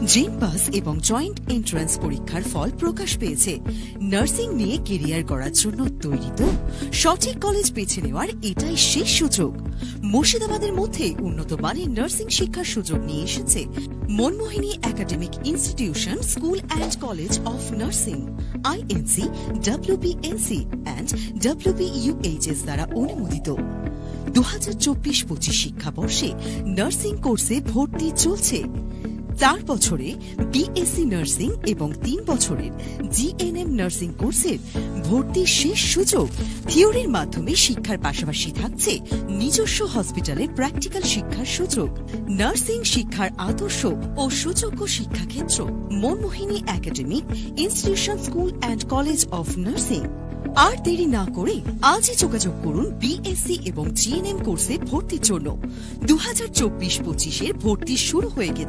জেনপাস এবং joint entrance পরীক্ষার ফল প্রকাশ পেয়েছে। নার্সিং নিয়ে কেরিয়ার গড়ার জন্য তৈরি তো? সঠিক কলেজ বেছে নেওয়ার এটাই শেষ সুযোগ। মুর্শিদাবাদের মধ্যে উন্নত মানের নার্সিং শিক্ষার সুযোগ নিয়ে এসেছে Manmohini academic institution school and college of nursing, INC, WBNC and WBUHS দ্বারা অনুমোদিত। 2024-25 শিক্ষাবর্ষে নার্সিং কোর্সে ভর্তি চলছে। 4 বছরে BSc নার্সিং এবং 3 বছরের GNM নার্সিং কোর্সের ভর্তির শেষ সুযোগ। থিওরির মাধ্যমে শিক্ষার পাশাপাশি থাকছে নিজস্ব হসপিটালে প্র্যাকটিক্যাল শিক্ষার সুযোগ। নার্সিং শিক্ষার আদর্শ ও সুযোগ্য শিক্ষাক্ষেত্র Monmohini academic institution school and college of nursing. আর দেরি না করে আজই যোগাযোগ করুন BSc এবং GNM কোর্সে ভর্তির জন্য। 2024-25 ভর্তি শুরু হয়ে গেছে।